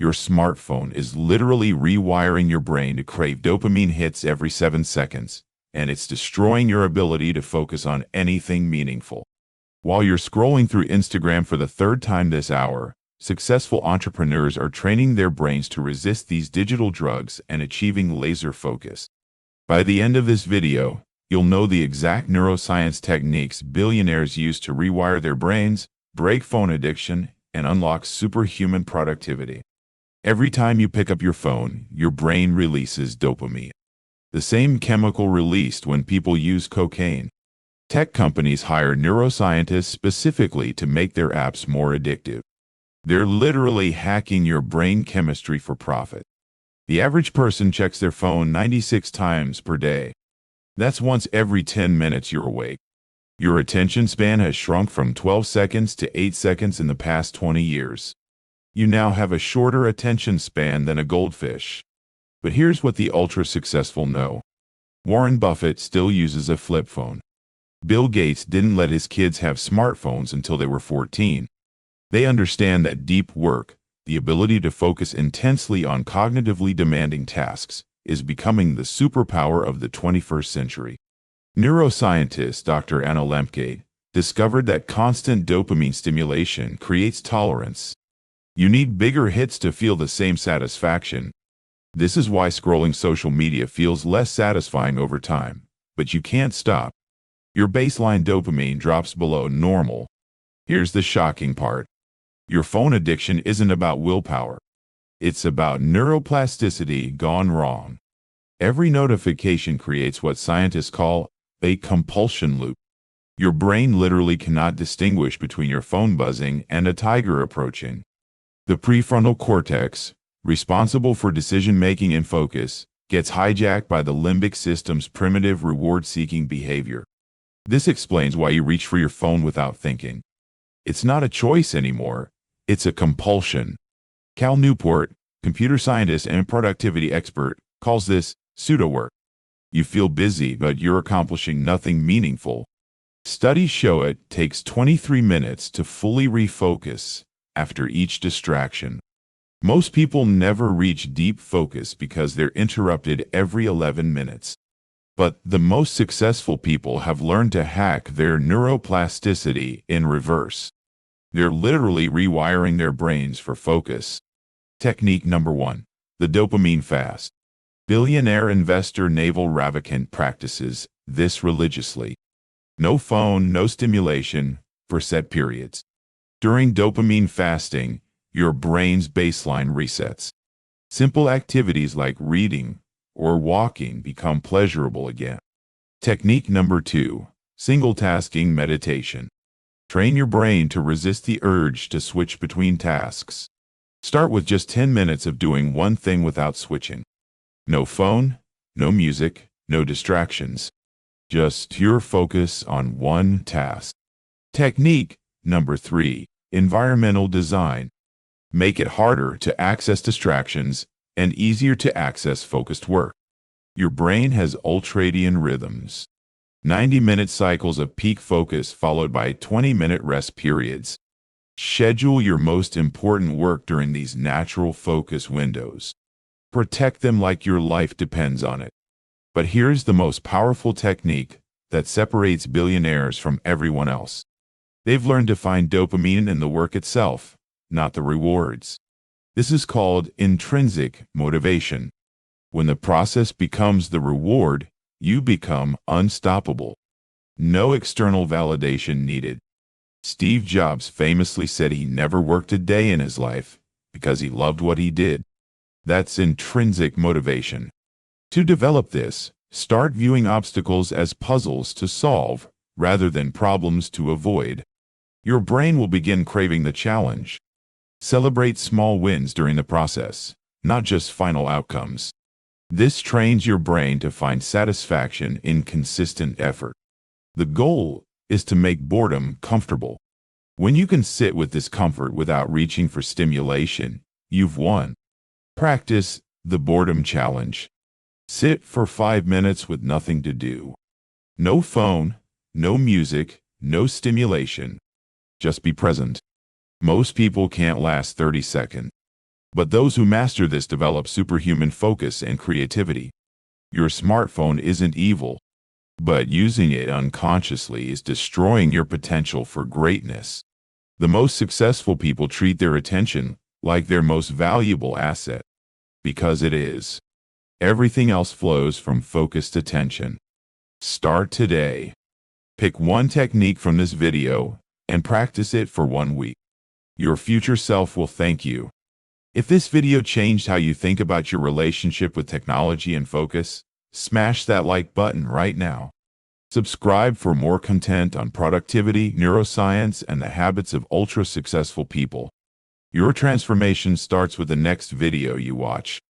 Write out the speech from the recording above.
Your smartphone is literally rewiring your brain to crave dopamine hits every 7 seconds, and it's destroying your ability to focus on anything meaningful. While you're scrolling through Instagram for the third time this hour, successful entrepreneurs are training their brains to resist these digital drugs and achieving laser focus. By the end of this video, you'll know the exact neuroscience techniques billionaires use to rewire their brains, break phone addiction, and unlock superhuman productivity. Every time you pick up your phone, your brain releases dopamine, the same chemical released when people use cocaine. Tech companies hire neuroscientists specifically to make their apps more addictive. They're literally hacking your brain chemistry for profit. The average person checks their phone 96 times per day. That's once every 10 minutes you're awake. Your attention span has shrunk from 12 seconds to 8 seconds in the past 20 years. You now have a shorter attention span than a goldfish. But here's what the ultra-successful know. Warren Buffett still uses a flip phone. Bill Gates didn't let his kids have smartphones until they were 14. They understand that deep work, the ability to focus intensely on cognitively demanding tasks, is becoming the superpower of the 21st century. Neuroscientist Dr. Anna Lembke discovered that constant dopamine stimulation creates tolerance. You need bigger hits to feel the same satisfaction. This is why scrolling social media feels less satisfying over time, but you can't stop. Your baseline dopamine drops below normal. Here's the shocking part. Your phone addiction isn't about willpower. It's about neuroplasticity gone wrong. Every notification creates what scientists call a compulsion loop. Your brain literally cannot distinguish between your phone buzzing and a tiger approaching. The prefrontal cortex, responsible for decision-making and focus, gets hijacked by the limbic system's primitive reward-seeking behavior. This explains why you reach for your phone without thinking. It's not a choice anymore, it's a compulsion. Cal Newport, computer scientist and productivity expert, calls this pseudo-work. You feel busy, but you're accomplishing nothing meaningful. Studies show it takes 23 minutes to fully refocus after each distraction. Most people never reach deep focus because they're interrupted every 11 minutes. But the most successful people have learned to hack their neuroplasticity in reverse. They're literally rewiring their brains for focus. Technique number 1. The dopamine fast. Billionaire investor Naval Ravikant practices this religiously. No phone, no stimulation, for set periods. During dopamine fasting, your brain's baseline resets. Simple activities like reading or walking become pleasurable again. Technique number 2. Single-tasking meditation. Train your brain to resist the urge to switch between tasks. Start with just 10 minutes of doing one thing without switching. No phone, no music, no distractions. Just pure focus on one task. Technique number 3. Environmental design. Make it harder to access distractions and easier to access focused work. Your brain has ultradian rhythms. 90-minute cycles of peak focus followed by 20-minute rest periods. Schedule your most important work during these natural focus windows. Protect them like your life depends on it. But here's the most powerful technique that separates billionaires from everyone else. They've learned to find dopamine in the work itself, not the rewards. This is called intrinsic motivation. When the process becomes the reward, you become unstoppable. No external validation needed. Steve Jobs famously said he never worked a day in his life because he loved what he did. That's intrinsic motivation. To develop this, start viewing obstacles as puzzles to solve rather than problems to avoid. Your brain will begin craving the challenge. Celebrate small wins during the process, not just final outcomes. This trains your brain to find satisfaction in consistent effort. The goal is to make boredom comfortable. When you can sit with discomfort without reaching for stimulation, you've won. Practice the boredom challenge. Sit for 5 minutes with nothing to do. No phone, no music, no stimulation. Just be present. Most people can't last 30 seconds. But those who master this develop superhuman focus and creativity. Your smartphone isn't evil, but using it unconsciously is destroying your potential for greatness. The most successful people treat their attention like their most valuable asset, because it is. Everything else flows from focused attention. Start today. Pick one technique from this video and practice it for 1 week. Your future self will thank you. If this video changed how you think about your relationship with technology and focus, smash that like button right now. Subscribe for more content on productivity, neuroscience, and the habits of ultra-successful people. Your transformation starts with the next video you watch.